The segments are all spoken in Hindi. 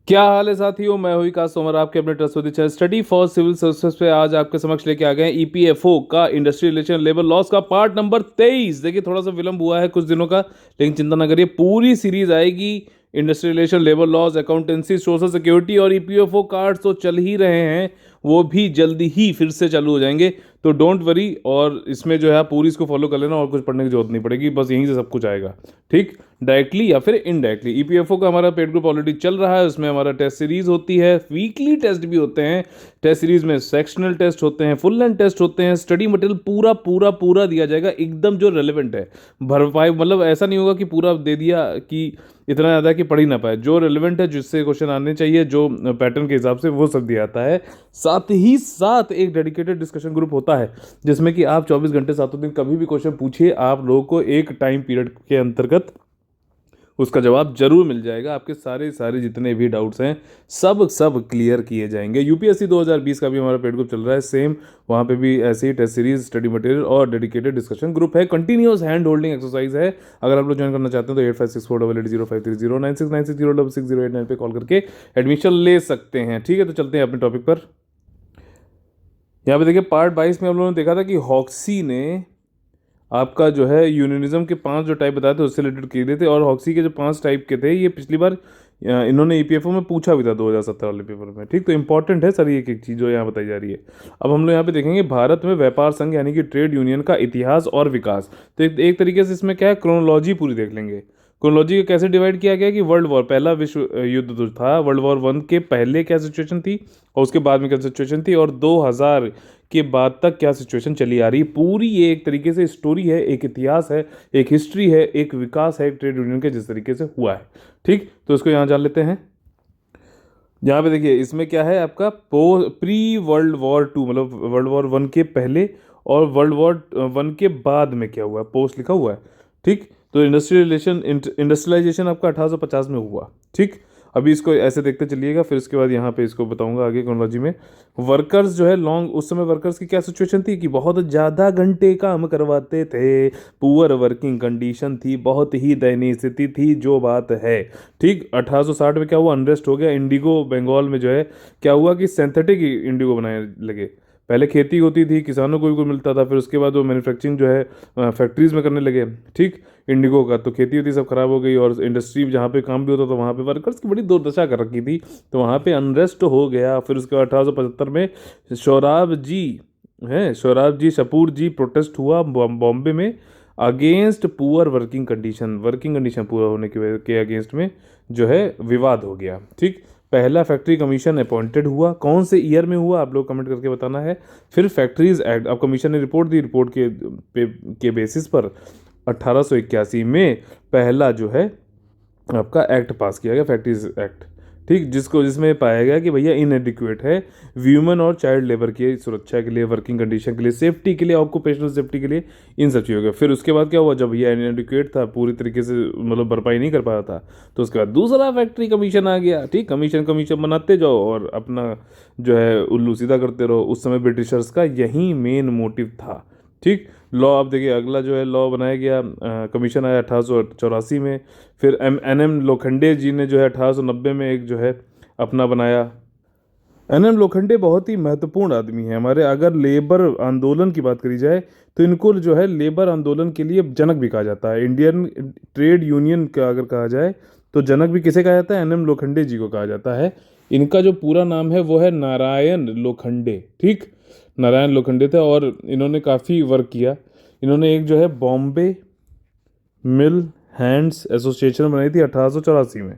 क्या हाल है साथियों। मैं हूं विकास तोमर, आपके अपने trustworthy channel study for civil services पे आज आपके समक्ष लेके आ गए ईपीएफओ का इंडस्ट्रियल रिलेशन लेबर लॉस का पार्ट नंबर 23। देखिए थोड़ा सा विलंब हुआ है कुछ दिनों का, लेकिन चिंता ना करिए, पूरी सीरीज आएगी। Industrial relation, labour loss, accountancy, social security और ईपीएफओ कार्ड तो चल ही रहे हैं, वो भी जल्दी ही फिर से चालू हो जाएंगे। तो डोंट वरी, और इसमें जो है आप पूरी इसको फॉलो कर लेना और कुछ पढ़ने की जरूरत नहीं पड़ेगी, बस यहीं से सब कुछ आएगा। ठीक, डायरेक्टली या फिर इनडायरेक्टली। ईपीएफओ का हमारा पेड ग्रुप ऑलरेडी चल रहा है, उसमें हमारा टेस्ट सीरीज होती है, वीकली टेस्ट भी होते हैं। टेस्ट सीरीज में सेक्शनल टेस्ट होते हैं, फुल लेंथ टेस्ट होते हैं, स्टडी मटेरियल पूरा पूरा पूरा दिया जाएगा एकदम जो रेलेवेंट है। भरपाई मतलब ऐसा नहीं होगा कि पूरा दे दिया कि इतना ज़्यादा कि पढ़ ही ना पाए। जो रेलेवेंट है, जिससे क्वेश्चन आने चाहिए, जो पैटर्न के हिसाब से, वो सब दिया जाता है। साथ ही साथ एक डेडिकेटेड डिस्कशन ग्रुप होता है, जिसमें कि आप 24 घंटे सातों दिन कभी भी क्वेश्चन पूछिए, आप लोगों को एक टाइम पीरियड के अंतर्गत उसका जवाब जरूर मिल जाएगा। आपके सारे सारे जितने भी डाउट्स हैं सब सब क्लियर किए जाएंगे। यूपीएससी 2020 का भी हमारा पेड ग्रुप चल रहा है, सेम वहाँ पे भी ऐसे ही टेस्ट सीरीज, स्टडी मटेरियल और डेडिकेटेड डिस्कशन ग्रुप है। कंटिन्यूअस हैंड होल्डिंग एक्सरसाइज है। अगर आप लोग ज्वाइन करना चाहते हैं तो 8564880530 96960608 पे कॉल करके एडमिशन ले सकते हैं। ठीक है, तो चलते हैं अपने टॉपिक पर। यहाँ पे देखिए पार्ट 22 में हम लोगों ने देखा था कि हॉक्सी ने आपका जो है यूनियनिज्म के 5 जो टाइप बताए थे उससे रिलेटेड किए थे, और हॉक्सी के जो 5 टाइप के थे ये पिछली बार इन्होंने ईपीएफओ में पूछा भी था 2017 वाले पेपर में। ठीक, तो इंपॉर्टेंट है सर ये एक एक चीज़ जो यहाँ बताई जा रही है। अब हम लोग यहाँ पे देखेंगे भारत में व्यापार संघ यानी कि ट्रेड यूनियन का इतिहास और विकास। तो एक तरीके से इसमें क्या है, क्रोनोलॉजी पूरी देख लेंगे। क्रोनोलॉजी को कैसे डिवाइड किया गया कि वर्ल्ड वॉर, पहला विश्व युद्ध जो था, वर्ल्ड वॉर 1 के पहले क्या सिचुएशन थी और उसके बाद में क्या सिचुएशन थी, और 2000 के बाद तक क्या सिचुएशन चली आ रही है। पूरी ये एक तरीके से स्टोरी है, एक इतिहास है, एक हिस्ट्री है, एक विकास है ट्रेड यूनियन के जिस तरीके से हुआ है। ठीक, तो इसको यहाँ जान लेते हैं। यहाँ पे देखिए इसमें क्या है आपका प्री वर्ल्ड वॉर 2, मतलब वर्ल्ड वॉर 1 के पहले और वर्ल्ड वॉर 1 के बाद में क्या हुआ है, पोस्ट लिखा हुआ है। ठीक, तो इंडस्ट्रियलाइजेशन आपका 1850 में हुआ। ठीक, अभी इसको ऐसे देखते चलिएगा, फिर इसके बाद यहाँ पे इसको बताऊंगा आगे क्रोनोलॉजी में। वर्कर्स जो है लॉन्ग, उस समय वर्कर्स की क्या सिचुएशन थी कि बहुत ज़्यादा घंटे काम करवाते थे, पुअर वर्किंग कंडीशन थी, बहुत ही दयनीय स्थिति थी जो बात है। ठीक, 1860 में क्या हुआ, अनरेस्ट हो गया। इंडिगो बंगाल में जो है क्या हुआ कि सिंथेटिक इंडिगो बनाने लगे। पहले खेती होती थी, किसानों को भी कुछ मिलता था, फिर उसके बाद वो मैन्युफैक्चरिंग जो है फैक्ट्रीज में करने लगे। ठीक, इंडिगो का तो खेती होती सब खराब हो गई, और इंडस्ट्री जहाँ पे काम भी होता था वहाँ पे वर्कर्स की बड़ी दुर्दशा कर रखी थी, तो वहाँ पे अनरेस्ट हो गया। फिर उसके बाद 1875 में शोराब जी शपूर जी प्रोटेस्ट हुआ बॉम्बे में अगेंस्ट पुअर वर्किंग कंडीशन पूरा होने के अगेंस्ट में जो है विवाद हो गया। ठीक, पहला फैक्ट्री कमीशन अपॉइंटेड हुआ, कौन से ईयर में हुआ आप लोग कमेंट करके बताना है। फिर फैक्ट्रीज एक्ट, अब कमीशन ने रिपोर्ट दी, रिपोर्ट के बेसिस पर 1881 में पहला जो है आपका एक्ट पास किया गया, फैक्ट्रीज एक्ट। ठीक, जिसमें पाया गया कि भैया इनएडिक्वेट है ह्यूमन और चाइल्ड लेबर की सुरक्षा के लिए, वर्किंग कंडीशन के लिए, सेफ्टी के लिए, ऑक्यूपेशनल सेफ्टी के लिए, इन सब चीज़ों के। फिर उसके बाद क्या हुआ, जब भैया इनएडिक्वेट था, पूरी तरीके से मतलब भरपाई नहीं कर पाया था, तो उसके बाद दूसरा फैक्ट्री कमीशन आ गया। ठीक, कमीशन बनाते जाओ और अपना जो है उल्लू सीधा करते रहो। उस समय ब्रिटिशर्स का यही मेन मोटिव था। ठीक, लॉ आप देखिए अगला जो है लॉ बनाया गया, कमीशन आया 1884 में। फिर एन एम लोखंडे जी ने जो है 1890 में एक जो है अपना बनाया। एन एम लोखंडे बहुत ही महत्वपूर्ण आदमी है हमारे। अगर लेबर आंदोलन की बात करी जाए तो इनको जो है लेबर आंदोलन के लिए जनक भी कहा जाता है। इंडियन ट्रेड यूनियन का अगर कहा जाए तो जनक भी किसे कहा जाता है, एन एम लोखंडे जी को कहा जाता है। इनका जो पूरा नाम है वो है नारायण लोखंडे। ठीक, नारायण लोखंडे थे और इन्होंने काफ़ी वर्क किया। इन्होंने एक जो है बॉम्बे मिल हैंड्स एसोसिएशन बनाई थी 1884 में।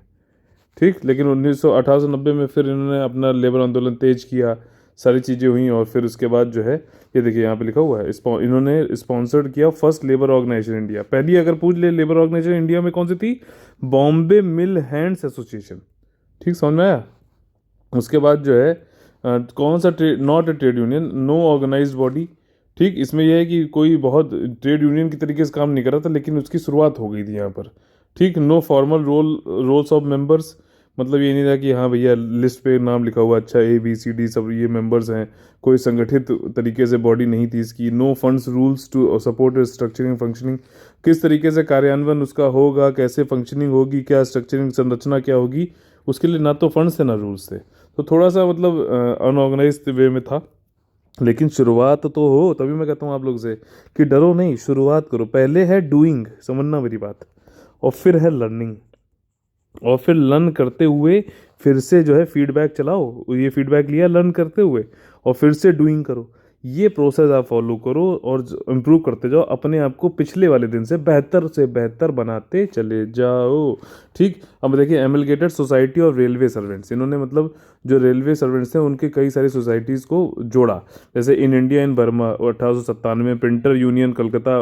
ठीक, लेकिन 1890 में फिर इन्होंने अपना लेबर आंदोलन तेज किया, सारी चीज़ें हुई, और फिर उसके बाद जो है ये देखिए यहाँ पे लिखा हुआ है, इन्होंने स्पॉन्सर्ड किया फर्स्ट लेबर ऑर्गेनाइजेशन इंडिया। पहली अगर पूछ ले लेबर ऑर्गेनाइजेशन इंडिया में कौन सी थी, बॉम्बे मिल हैंड्स एसोसिएशन। ठीक, समझ में आया। उसके बाद जो है कौन सा trade, not a trade union, no organised body. ठीक, इसमें यह है कि कोई बहुत ट्रेड यूनियन की तरीके से काम नहीं कर रहा था, लेकिन उसकी शुरुआत हो गई थी यहाँ पर। ठीक, no formal roles of members, मतलब ये नहीं था कि हाँ भैया लिस्ट पे नाम लिखा हुआ, अच्छा ABCD सब ये मेंबर्स हैं, कोई संगठित तरीके से बॉडी नहीं थी इसकी। No funds rules to support structuring functioning, किस तरीके से कार्यान्वयन उसका होगा, कैसे फंक्शनिंग होगी, क्या स्ट्रक्चरिंग संरचना क्या होगी, उसके लिए ना तो फंड्स थे ना रूल्स थे, तो थोड़ा सा मतलब अनऑर्गेनाइज वे में था। लेकिन शुरुआत तो हो, तभी मैं कहता हूँ आप लोग से कि डरो नहीं, शुरुआत करो। पहले है डूइंग, समझना मेरी बात, और फिर है लर्निंग, और फिर लर्न करते हुए फिर से जो है फीडबैक चलाओ, ये फीडबैक लिया लर्न करते हुए, और फिर से डूइंग करो। ये प्रोसेस आप फॉलो करो और इम्प्रूव करते जाओ, अपने आप को पिछले वाले दिन से बेहतर बनाते चले जाओ। ठीक, अब देखिए एमलगेटेड सोसाइटी और रेलवे सर्वेंट्स, इन्होंने मतलब जो रेलवे सर्वेंट्स थे उनके कई सारी सोसाइटीज़ को जोड़ा। जैसे इन इंडिया इन बर्मा 1897 में, प्रिंटर यूनियन कलकत्ता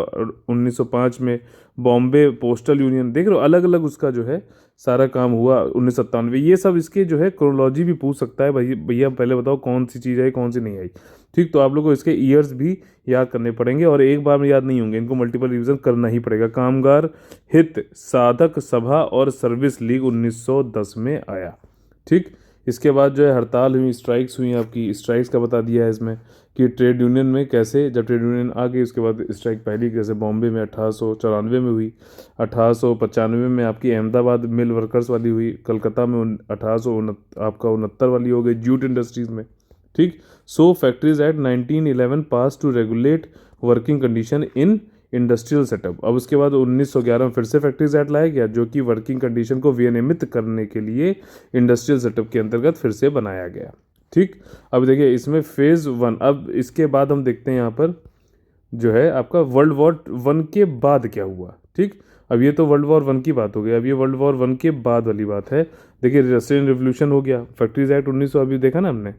1905 में, बॉम्बे पोस्टल यूनियन, देख रहे हो अलग अलग उसका जो है सारा काम हुआ 1997। ये सब इसके जो है क्रोनोलॉजी भी पूछ सकता है भाई, भैया पहले बताओ कौन सी चीज़ आई कौन सी नहीं आई। ठीक, तो आप लोग को इसके ईयर्स भी याद करने पड़ेंगे, और एक बार में याद नहीं होंगे, इनको मल्टीपल रिवीजन करना ही पड़ेगा। कामगार हित साधक सभा और सर्विस लीग 1910 में आया। ठीक, इसके बाद जो है हड़ताल हुई, स्ट्राइक्स हुई, आपकी स्ट्राइक्स का बता दिया है इसमें कि ट्रेड यूनियन में कैसे, जब ट्रेड यूनियन आ गई उसके बाद स्ट्राइक पहली जैसे बॉम्बे में 1894 में हुई, 1895 में आपकी अहमदाबाद मिल वर्कर्स वाली हुई, कलकत्ता में 1800 आपका 69 वाली हो गई जूट इंडस्ट्रीज में। ठीक, so factories act 1911 pass to regulate working condition in industrial setup. अब उसके बाद 1911 में फिर से फैक्ट्रीज एक्ट लाया गया, जो कि वर्किंग कंडीशन को विनियमित करने के लिए इंडस्ट्रियल सेटअप के अंतर्गत फिर से बनाया गया। ठीक, अब देखिए इसमें फेज़ 1, अब इसके बाद हम देखते हैं यहाँ पर जो है आपका वर्ल्ड वॉर 1 के बाद क्या हुआ। ठीक, अब ये तो वर्ल्ड वॉर 1 की बात हो गई, अब ये वर्ल्ड वॉर 1 के बाद वाली बात है। देखिए रशियन रिवोल्यूशन हो गया, फैक्ट्रीज एक्ट 1900 अभी देखा ना हमने,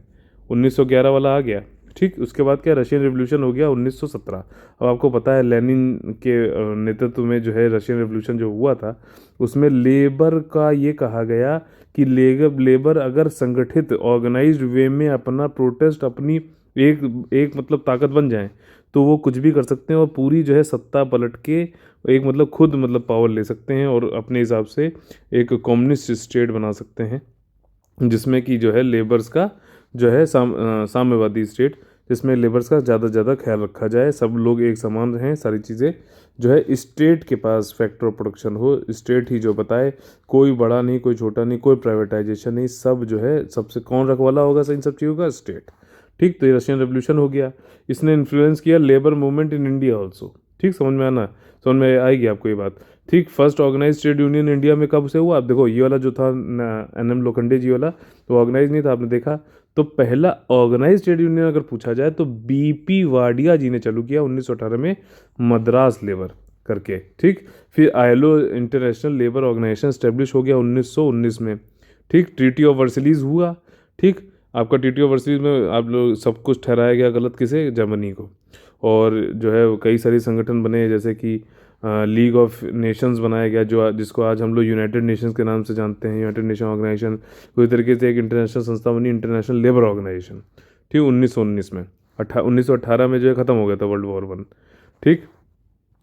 1911 वाला आ गया। ठीक, उसके बाद क्या, रशियन रिवोल्यूशन हो गया 1917। अब आपको पता है लेनिन के नेतृत्व में जो है रशियन रिवोल्यूशन जो हुआ था, उसमें लेबर का ये कहा गया कि लेबर अगर संगठित ऑर्गेनाइज्ड वे में अपना प्रोटेस्ट, अपनी एक एक मतलब ताकत बन जाए, तो वो कुछ भी कर सकते हैं और पूरी जो है सत्ता पलट के एक मतलब खुद मतलब पावर ले सकते हैं और अपने हिसाब से एक कम्युनिस्ट स्टेट बना सकते हैं, जिसमें कि जो है लेबर्स का जो है साम्यवादी स्टेट, जिसमें लेबर्स का ज़्यादा से ज़्यादा ख्याल रखा जाए, सब लोग एक समान रहें, सारी चीज़ें जो है स्टेट के पास फैक्टर ऑफ प्रोडक्शन हो, स्टेट ही जो बताए, कोई बड़ा नहीं कोई छोटा नहीं, कोई प्राइवेटाइजेशन नहीं, सब जो है सबसे कौन रखवाला होगा इन सब चीज़ों का, स्टेट। ठीक, तो ये रशियन रेवोल्यूशन हो गया, इसने इन्फ्लुएंस किया labour movement in India also. ठीक, समझ में आना, समझ में आएगी आपको ये बात। ठीक, first organise trade union India में कब से हुआ, आप देखो ये वाला जो था NM लोखंडे जी वाला, तो ऑर्गेनाइज नहीं था, आपने देखा। तो पहला ऑर्गेनाइज ट्रेड यूनियन अगर पूछा जाए तो BP वाडिया जी ने चालू किया 1918 में, मद्रास लेबर करके। ठीक, फिर ILO international labour organisation establish हो गया 1919 में। ठीक, ट्रीटी ऑफ वर्सलीज हुआ। ठीक, आपका ट्रीटी ऑफ वर्सलीज में आप लोग सब कुछ ठहराया गया गलत, किसे, जर्मनी को, और जो है कई सारे संगठन बने, जैसे कि लीग ऑफ नेशंस बनाया गया, जो जिसको आज हम लोग यूनाइटेड नेशंस के नाम से जानते हैं, यूनाइटेड नेशन ऑर्गेनाइजेशन। पूरी तरीके से एक इंटरनेशनल संस्था बनी, इंटरनेशनल लेबर ऑर्गेनाइजेशन। ठीक, 1919 में 1918 में जो है ख़त्म हो गया था वर्ल्ड वॉर 1। ठीक,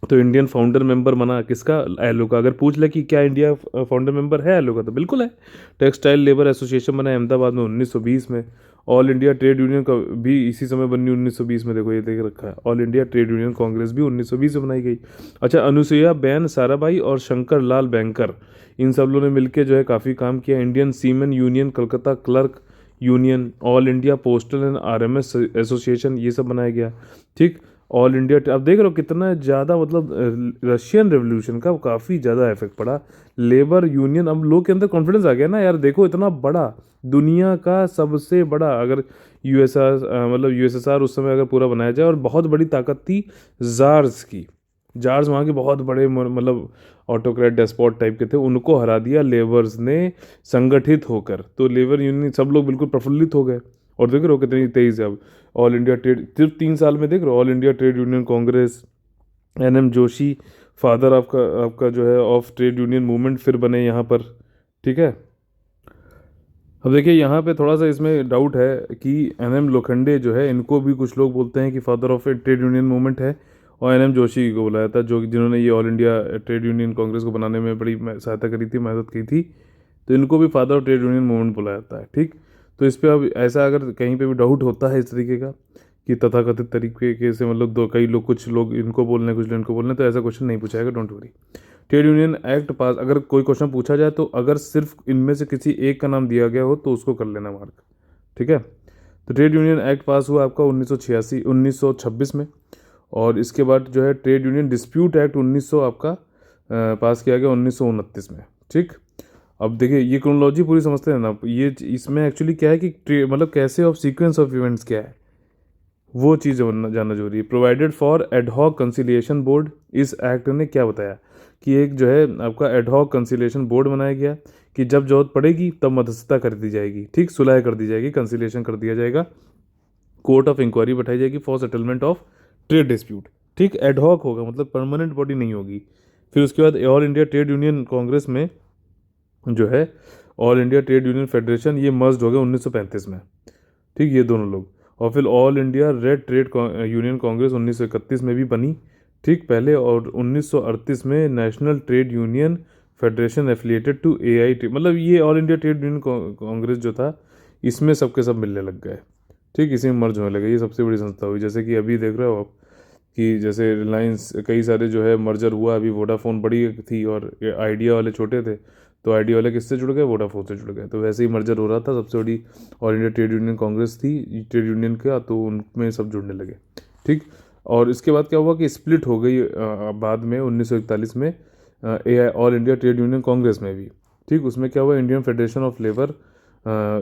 तो इंडियन फाउंडर मेंबर बना किसका, ILO का। अगर पूछ ले कि क्या इंडिया फाउंडर मेंबर है ILO का, तो बिल्कुल है। टेक्सटाइल लेबर एसोसिएशन बना अहमदाबाद में 1920 में। ऑल इंडिया ट्रेड यूनियन का भी इसी समय बनी 1920 में, देखो ये देख रखा है, all India trade union Congress भी 1920 में बनाई गई। अच्छा, अनुसुईया बेन साराभाई और शंकर लाल बैंकर, इन सब लोगों ने मिलकर जो है काफ़ी काम किया। Indian seamen union, Calcutta clerk union, all India postal and RMS association, ये सब बनाया गया। ठीक, ऑल इंडिया, अब देख रहे हो कितना ज़्यादा मतलब रशियन रेवोल्यूशन का काफ़ी ज़्यादा इफेक्ट पड़ा लेबर यूनियन। अब लोग के अंदर कॉन्फिडेंस आ गया ना यार, देखो इतना बड़ा, दुनिया का सबसे बड़ा, अगर USSR उस समय अगर पूरा बनाया जाए, और बहुत बड़ी ताकत थी जार्स की, जार्स वहाँ के बहुत बड़े मतलब ऑटोक्रेट डेस्पॉट टाइप के थे, उनको हरा दिया लेबर्स ने संगठित होकर, तो लेबर यूनियन सब लोग बिल्कुल प्रफुल्लित हो गए। और देख रहे हो कितनी तेज है अब ऑल इंडिया ट्रेड, सिर्फ 3 साल में देख रहे हो all India trade union Congress, NM Joshi, father आपका आपका जो है ऑफ ट्रेड यूनियन मूवमेंट फिर बने यहाँ पर। ठीक है, अब देखिए यहाँ पे थोड़ा सा इसमें डाउट है कि NM लोखंडे जो है, इनको भी कुछ लोग बोलते हैं कि father of trade union movement है, और NM जोशी को बुलाया था, जो जिन्होंने ये all India trade union Congress को बनाने में बड़ी सहायता करी थी, मदद की थी, तो इनको भी father of trade union movement बुलाया जाता है। ठीक, तो इस पर अब ऐसा अगर कहीं पे भी डाउट होता है इस तरीके का कि तथाकथित तरीके से मतलब दो कई लोग, कुछ लोग इनको बोल रहे हैं कुछ लोग इनको बोल रहे हैं, तो ऐसा क्वेश्चन नहीं पूछाएगा, don't worry. Trade union act pass, अगर कोई क्वेश्चन पूछा जाए तो अगर सिर्फ इनमें से किसी एक का नाम दिया गया हो तो उसको कर लेना मार्क, ठीक है। तो ट्रेड यूनियन एक्ट पास हुआ आपका 1986 में। और इसके बाद जो है ट्रेड यूनियन डिस्प्यूट एक्ट 1900 आपका पास किया गया 1929 में, ठीक। अब देखिए ये क्रोनोलॉजी पूरी समझते हैं ना, ये इसमें एक्चुअली क्या है कि मतलब कैसे ऑफ सीक्वेंस ऑफ इवेंट्स क्या है वो चीज़ जानना जरूरी है। Provided for ad hoc conciliation board, इस एक्ट ने क्या बताया कि एक जो है आपका एडहॉक कंसिलिएशन बोर्ड बनाया गया कि जब जरूरत पड़ेगी तब मध्यस्थता कर दी जाएगी, ठीक, सुलह कर दी जाएगी, कंसिलिएशन कर दिया जाएगा, कोर्ट ऑफ इंक्वायरी बैठाई जाएगी for settlement of trade dispute, ठीक। एडहॉक होगा मतलब परमानेंट बॉडी नहीं होगी। फिर उसके बाद all India trade union Congress में जो है all India trade union federation ये मर्ज हो गया 1935 में, ठीक, ये दोनों लोग। और फिर all India red trade union congress 1931 में भी बनी, ठीक, पहले। और 1938 में national trade union federation affiliated to AIT, मतलब ये all India trade union congress जो था इसमें सबके सब मिलने लग गए, ठीक, इसी में मर्ज होने लगे। ये सबसे बड़ी संस्था हुई, जैसे कि अभी देख रहे हो आप कि जैसे रिलायंस कई सारे जो है मर्जर हुआ, अभी वोडाफोन बड़ी थी और आइडिया वाले छोटे थे, तो आइडिया वाले किससे जुड़ गए, वोडाफोन से जुड़ गए। तो वैसे ही मर्जर हो रहा था, सबसे बड़ी all India trade union Congress थी ट्रेड यूनियन का, तो उनमें सब जुड़ने लगे, ठीक। और इसके बाद क्या हुआ कि स्प्लिट हो गई बाद में 1941 में all India trade union Congress में भी, ठीक। उसमें क्या हुआ, इंडियन फेडरेशन ऑफ लेबर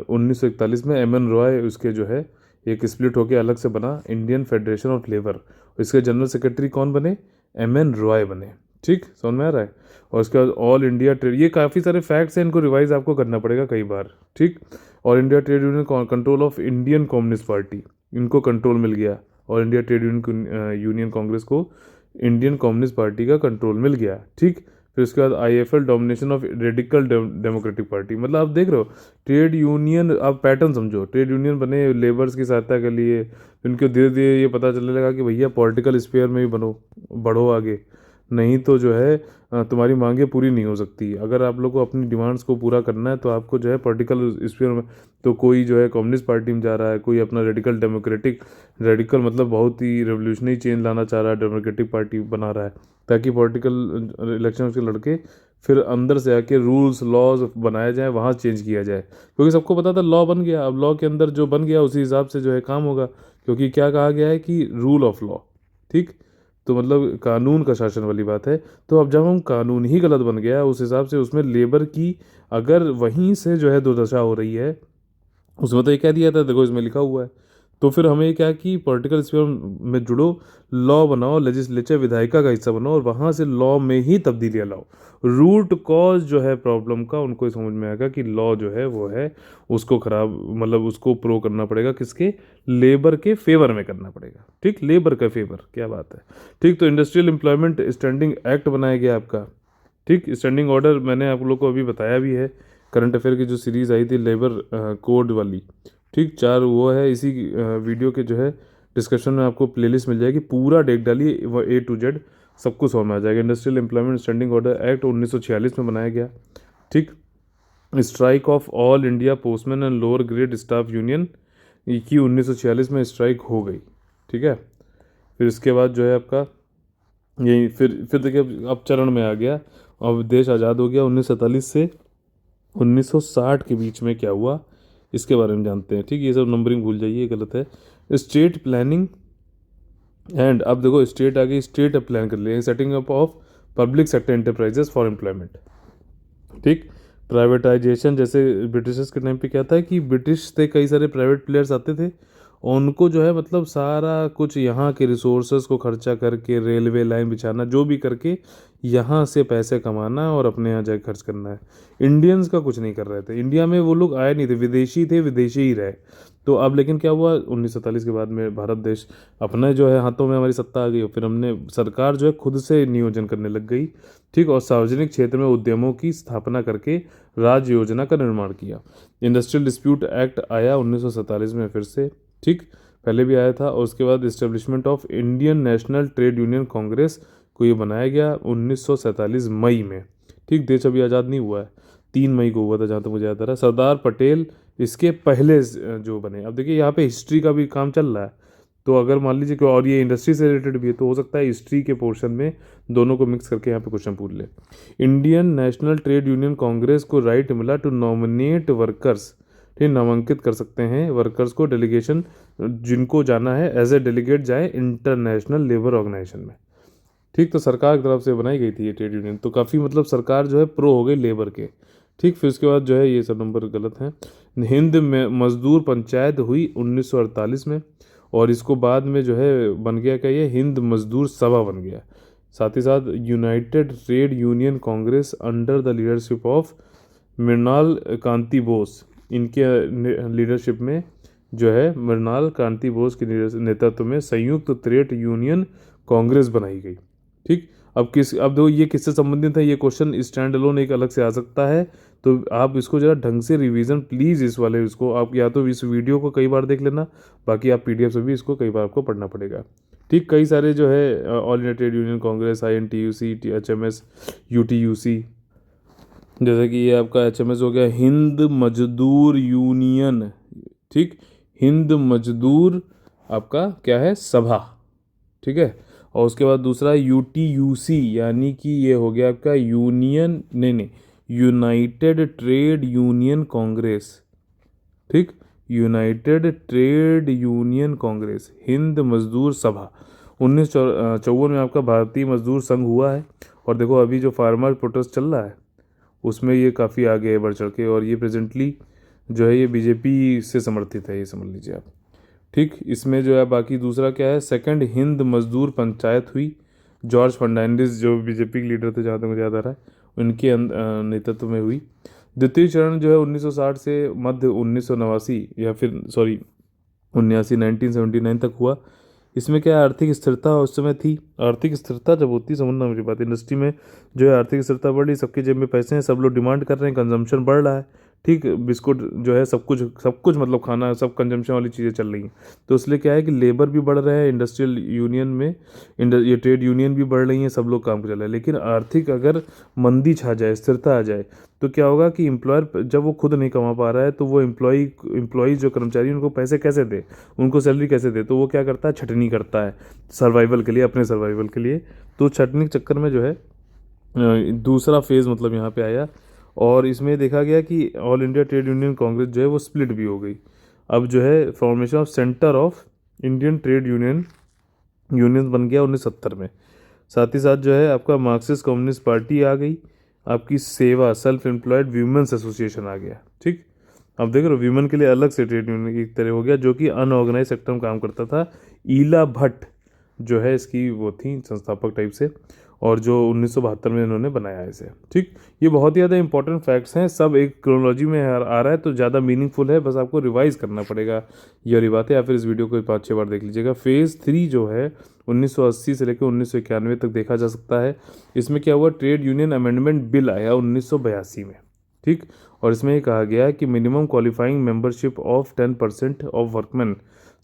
1941 में MN रॉय उसके जो है एक स्प्लिट होकर अलग से बना इंडियन फेडरेशन ऑफ लेबर। इसके जनरल सेक्रेटरी कौन बने, MN रॉय बने, ठीक, समझ में आ रहा है। और उसके बाद ऑल इंडिया ट्रेड, ये काफ़ी सारे फैक्ट्स हैं, इनको रिवाइज आपको करना पड़ेगा कई बार, ठीक। All India trade union control of Indian communist party, इनको कंट्रोल मिल गया, all India trade union Congress को इंडियन कम्युनिस्ट पार्टी का कंट्रोल मिल गया, ठीक। फिर उसके बाद IFL domination of radical democratic party, मतलब आप देख रहे हो ट्रेड यूनियन, आप पैटर्न समझो, ट्रेड यूनियन बने लेबर्स की सहायता के लिए, इनको धीरे धीरे ये पता चलने लगा कि भैया पॉलिटिकल स्फीयर में भी बनो, बढ़ो आगे, नहीं तो जो है तुम्हारी मांगें पूरी नहीं हो सकती। अगर आप लोग को अपनी डिमांड्स को पूरा करना है तो आपको जो है पॉलिटिकल स्फीयर में, तो कोई जो है कम्युनिस्ट पार्टी में जा रहा है, कोई अपना रेडिकल मतलब बहुत ही रेवोल्यूशनरी चेंज लाना चाह रहा है, डेमोक्रेटिक पार्टी बना रहा है, ताकि पॉलिटिकल इलेक्शन के लड़के फिर अंदर से आके रूल्स लॉज बनाए जाए, वहाँ चेंज किया जाए। क्योंकि सबको पता था लॉ बन गया, अब लॉ के अंदर जो बन गया उसी हिसाब से जो है काम होगा, क्योंकि क्या कहा गया है कि रूल ऑफ लॉ, ठीक। तो मतलब कानून का शासन वाली बात है। तो अब जब हम कानून ही गलत बन गया उस हिसाब से, उसमें लेबर की अगर वहीं से जो है दुर्दशा हो रही है, उसमें तो ये कह दिया था देखो इसमें लिखा हुआ है, तो फिर हमें क्या कि पॉलिटिकल स्फीयर में जुड़ो, लॉ बनाओ, लेजिस्लेचर विधायिका का हिस्सा बनो और वहाँ से लॉ में ही तब्दीलियाँ लाओ। रूट कॉज जो है प्रॉब्लम का उनको समझ में आएगा कि लॉ जो है वो है उसको खराब, मतलब उसको प्रो करना पड़ेगा, किसके, लेबर के फेवर में करना पड़ेगा, ठीक, लेबर का फेवर, क्या बात है, ठीक। तो इंडस्ट्रियल एम्प्लॉयमेंट स्टैंडिंग एक्ट बनाया गया आपका, ठीक। स्टैंडिंग ऑर्डर मैंने आप लोग को अभी बताया भी है, करंट अफेयर की जो सीरीज़ आई थी लेबर कोड वाली, ठीक, 4 वो है, इसी वीडियो के जो है डिस्कशन में आपको प्लेलिस्ट मिल जाएगी, पूरा देख डालिए, वो A to Z सब कुछ समझ में आ जाएगा। Industrial employment standing order act 1946 में बनाया गया, ठीक। Strike off all India postman and lower grade staff union की 1946 में स्ट्राइक हो गई, ठीक है। फिर इसके बाद जो है आपका यही फिर देखिए अब चरण में आ गया, अब देश आज़ाद हो गया 1947 से 1960 के बीच में क्या हुआ इसके बारे में जानते हैं, ठीक। ये सब नंबरिंग भूल जाइए, गलत है। स्टेट प्लानिंग एंड, अब देखो स्टेट आ गई, स्टेट अब प्लान कर लिया, setting up of public sector enterprises for employment, ठीक। प्राइवेटाइजेशन, जैसे ब्रिटिशर्स के टाइम पे क्या था कि ब्रिटिश से कई सारे प्राइवेट प्लेयर्स आते थे, उनको जो है मतलब सारा कुछ यहाँ के रिसोर्सेज को खर्चा करके रेलवे लाइन बिछाना, जो भी करके यहाँ से पैसे कमाना और अपने यहाँ जाकर खर्च करना है। इंडियंस का कुछ नहीं कर रहे थे, इंडिया में वो लोग आए नहीं थे, विदेशी थे, विदेशी ही रहे। तो अब लेकिन क्या हुआ 1947 के बाद में भारत देश अपना जो है हाथों में हमारी सत्ता आ गई, फिर हमने सरकार जो है खुद से नियोजन करने लग गई, ठीक। और सार्वजनिक क्षेत्र में उद्यमों की स्थापना करके राज्य योजना का निर्माण किया। इंडस्ट्रियल डिस्प्यूट एक्ट आया 1947 में फिर से, ठीक, पहले भी आया था। और उसके बाद establishment of Indian national trade union Congress को ये बनाया गया 1947 मई में, ठीक। देश अभी आज़ाद नहीं हुआ है, 3 मई को हुआ था जहाँ तक मुझे याद आ रहा है। सरदार पटेल इसके पहले जो बने, अब देखिए यहाँ पे हिस्ट्री का भी काम चल रहा है, तो अगर मान लीजिए कि और ये इंडस्ट्री से रिलेटेड भी है तो हो सकता है हिस्ट्री के पोर्शन में दोनों को मिक्स करके यहाँ पे क्वेश्चन पूछ ले। Indian national trade union Congress को राइट मिला टू नॉमिनेट वर्कर्स, ठीक, नामांकित कर सकते हैं वर्कर्स को, डेलीगेशन जिनको जाना है एज ए डेलीगेट जाए इंटरनेशनल लेबर ऑर्गेनाइजेशन में। ठीक, तो सरकार की तरफ से बनाई गई थी ये ट्रेड यूनियन, तो काफ़ी मतलब सरकार जो है प्रो हो गई लेबर के। ठीक, फिर उसके बाद जो है ये सब नंबर गलत हैं। हिंद में मजदूर पंचायत हुई 1948 में, और इसको बाद में जो है बन गया क्या, ये हिंद मजदूर सभा बन गया। साथ ही साथ united trade union congress under the leadership of Mrinal Kanti Bose, इनके लीडरशिप में जो है मृणाल कांति बोस के नेतृत्व में संयुक्त ट्रेड यूनियन कांग्रेस बनाई गई। ठीक, अब दो ये किससे संबंधित है, ये क्वेश्चन स्टैंड अलोन एक अलग से आ सकता है, तो आप इसको जरा ढंग से रिवीजन प्लीज़ इस वाले इसको आप या तो इस वीडियो को कई बार देख लेना, बाकी आप पीडीएफ से भी इसको कई बार आपको पढ़ना पड़ेगा। ठीक, कई सारे जो है all India trade union Congress, INTUC, HMS, UTUC, जैसे कि ये आपका HMS हो गया हिंद मजदूर यूनियन। ठीक, हिंद मजदूर आपका क्या है, सभा। ठीक है, और उसके बाद दूसरा UTUC, यानी कि ये हो गया आपका यूनियन नहीं यूनाइटेड ट्रेड यूनियन कांग्रेस। ठीक, united trade union congress, Hind Mazdoor Sabha. 1954 में आपका भारतीय मजदूर संघ हुआ है, और देखो अभी जो फार्मर प्रोटेस्ट चल रहा है उसमें ये काफ़ी आगे है बढ़ चढ़ के, और ये प्रेजेंटली जो है ये बीजेपी से समर्थित है, ये समझ लीजिए आप। ठीक, इसमें जो है बाकी दूसरा क्या है, सेकंड हिंद मजदूर पंचायत हुई, जॉर्ज फर्नांडिस जो बीजेपी के लीडर थे, जहाँ तक मुझे याद आ रहा है, उनके नेतृत्व में हुई। द्वितीय चरण जो है 1960 से मध्य 1989 या फिर सॉरी 1979 तक हुआ। इसमें क्या है, आर्थिक स्थिरता उस समय थी। आर्थिक स्थिरता जब होती, समझना मेरी बात, इंडस्ट्री में जो है आर्थिक स्थिरता बढ़ रही, सबके जेब में पैसे हैं, सब लोग डिमांड कर रहे हैं, कंजम्पशन बढ़ रहा है। ठीक, बिस्कुट जो है सब कुछ मतलब खाना सब कंजम्पशन वाली चीज़ें चल रही हैं, तो इसलिए क्या है कि लेबर भी बढ़ रहे हैं इंडस्ट्रियल यूनियन में, ये ट्रेड यूनियन भी बढ़ रही हैं, सब लोग काम कर चल रहे हैं। लेकिन आर्थिक अगर मंदी छा जाए, स्थिरता आ जाए, तो क्या होगा कि एम्प्लॉयर जब वो खुद नहीं कमा पा रहा है तो वो एम्प्लॉई जो कर्मचारी उनको पैसे कैसे दे, उनको सैलरी कैसे दे, तो वो क्या करता है, छटनी करता है सर्वाइवल के लिए, अपने सर्वाइवल के लिए। तो छटनी के चक्कर में जो है दूसरा फेज़ मतलब यहाँ पे आया, और इसमें देखा गया कि all India trade union congress जो है वो स्प्लिट भी हो गई। अब जो है formation of centre of Indian trade union बन गया 1970 में। साथ ही साथ जो है आपका मार्क्सिस्ट कम्युनिस्ट पार्टी आ गई, आपकी सेवा सेल्फ एम्प्लॉयड वीमेंस एसोसिएशन आ गया। ठीक, अब देख रहे हो वीमेन के लिए अलग से ट्रेड यूनियन एक तरह हो गया, जो कि अनऑर्गेनाइज सेक्टर में काम करता था। ईला भट्ट जो है इसकी वो थी संस्थापक टाइप से, और जो 1972 में इन्होंने बनाया है इसे। ठीक, ये बहुत ही ज़्यादा इंपॉर्टेंट फैक्ट्स हैं, सब एक क्रोनोलॉजी में आ रहा है, तो ज़्यादा मीनिंगफुल है, बस आपको रिवाइज करना पड़ेगा ये वाली बात है, या फिर इस वीडियो को 5-6 बार देख लीजिएगा। फेज़ 3 जो है 1980 से लेकर 1991 तक देखा जा सकता है। इसमें क्या हुआ, ट्रेड यूनियन अमेंडमेंट बिल आया 1982 में। ठीक, और इसमें ये कहा गया है कि minimum qualifying membership of 10% of workman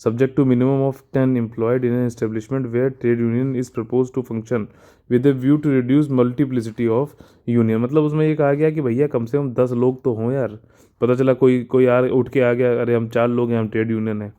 subject to minimum of 10 employed in an establishment where trade union is proposed to function with a view to reduce multiplicity of union। मतलब उसमें ये कहा गया कि भैया कम से कम 10 लोग तो हों यार, पता चला कोई यार उठ के आ गया, अरे हम 4 लोग हैं, हम ट्रेड यूनियन है,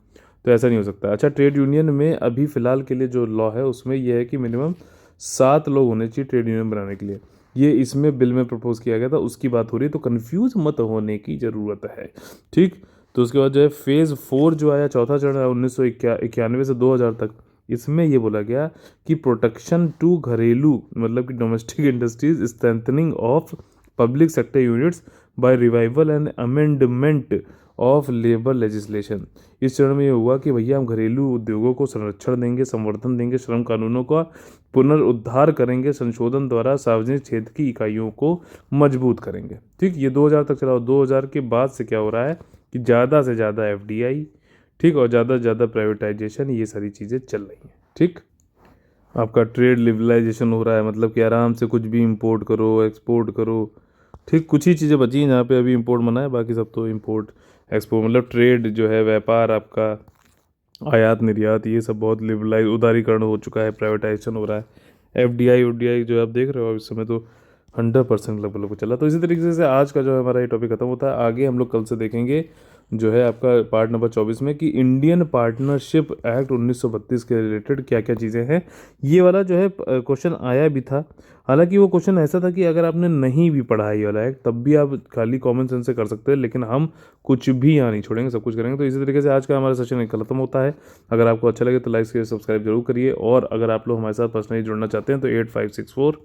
तो ऐसा नहीं हो सकता। अच्छा, ट्रेड यूनियन में अभी फ़िलहाल के लिए जो लॉ है उसमें यह है कि मिनिमम 7 लोग होने चाहिए ट्रेड यूनियन बनाने के लिए, ये इसमें बिल में प्रपोज किया गया था, उसकी बात हो रही है, तो कन्फ्यूज़ मत होने की ज़रूरत है। ठीक, तो उसके बाद जो है फेज़ 4 जो आया, चौथा चरण है 1991 से 2000 तक, इसमें ये बोला गया कि प्रोटेक्शन टू घरेलू मतलब कि domestic industries, strengthening of public sector units by revival and amendment of labour legislation. इस चरण में ये हुआ कि भैया हम घरेलू उद्योगों को संरक्षण देंगे, संवर्धन देंगे, श्रम कानूनों का पुनरुद्धार करेंगे, संशोधन द्वारा सार्वजनिक क्षेत्र की इकाइयों को मजबूत करेंगे। ठीक, ये 2000 तक चला। 2000 के बाद से क्या हो रहा है कि ज़्यादा से ज़्यादा FDI, ठीक, और ज़्यादा से ज़्यादा प्राइवेटाइजेशन, ये सारी चीज़ें चल रही हैं। ठीक, आपका ट्रेड लिबरलाइजेशन हो रहा है, मतलब कि आराम से कुछ भी इंपोर्ट करो, एक्सपोर्ट करो। ठीक, कुछ ही चीज़ें बची हैं जहाँ पे अभी इंपोर्ट मना है, बाकी सब तो इंपोर्ट एक्सपोर्ट, मतलब ट्रेड जो है व्यापार आपका आयात निर्यात, ये सब बहुत लिबरलाइज, उदारीकरण हो चुका है, प्राइवेटाइजेशन हो रहा है। FDI जो आप देख रहे हो इस समय तो 100% लगभग चला। तो इसी तरीके से आज का जो हमारा ये टॉपिक खत्म होता है। आगे हम लोग कल से देखेंगे जो है आपका पार्ट नंबर 24 में कि इंडियन पार्टनरशिप एक्ट 1932 के रिलेटेड क्या क्या चीज़ें हैं, ये वाला जो है क्वेश्चन आया भी था। हालांकि वो क्वेश्चन ऐसा था कि अगर आपने नहीं भी पढ़ा है ये वाला एक्ट तब भी आप खाली कॉमन सेंस से कर सकते हैं, लेकिन हम कुछ भी यहाँ नहीं छोड़ेंगे, सब कुछ करेंगे। तो इसी तरीके से आज का हमारा सेशन खत्म होता है। अगर आपको अच्छा लगे तो लाइक शेयर सब्सक्राइब जरूर करिए, और अगर आप लोग हमारे साथ पर्सनली जुड़ना चाहते हैं तो 8564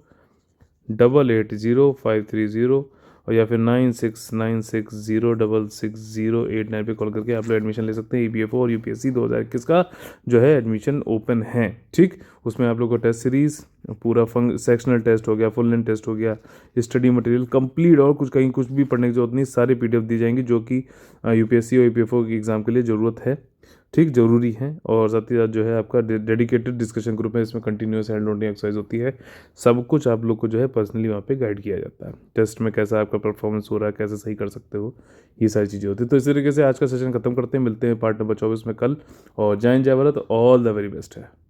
880 530, और या फिर 9696060608 पे कॉल करके आप लोग एडमिशन ले सकते हैं। ईपीएफओ और यूपीएससी 2021 का जो है एडमिशन ओपन है। ठीक, उसमें आप लोग को टेस्ट सीरीज पूरा सेक्शनल टेस्ट हो गया, फुल लेंथ टेस्ट हो गया, स्टडी मटेरियल कंप्लीट, और कुछ कहीं कुछ भी पढ़ने की जरूरत नहीं, सारे पीडीएफ दी जाएंगी जो कि यूपीएससी और ईपीएफओ की एग्जाम के लिए ज़रूरत है। ठीक, ज़रूरी है। और साथ ही साथ जो है आपका डेडिकेटेड डिस्कशन ग्रुप है, इसमें कंटिन्यूस हैंड होल्डिंग एक्सरसाइज होती है। सब कुछ आप लोग को जो है पर्सनली वहाँ पे गाइड किया जाता है। टेस्ट में कैसा आपका परफॉर्मेंस हो रहा है, कैसे सही कर सकते हो, ये सारी चीज़ें होती है। तो इस तरीके से आज का सेशन खत्म करते हैं, मिलते हैं पार्ट नंबर 24 में कल। और जय हिंद, जय Bharat, all the very best है।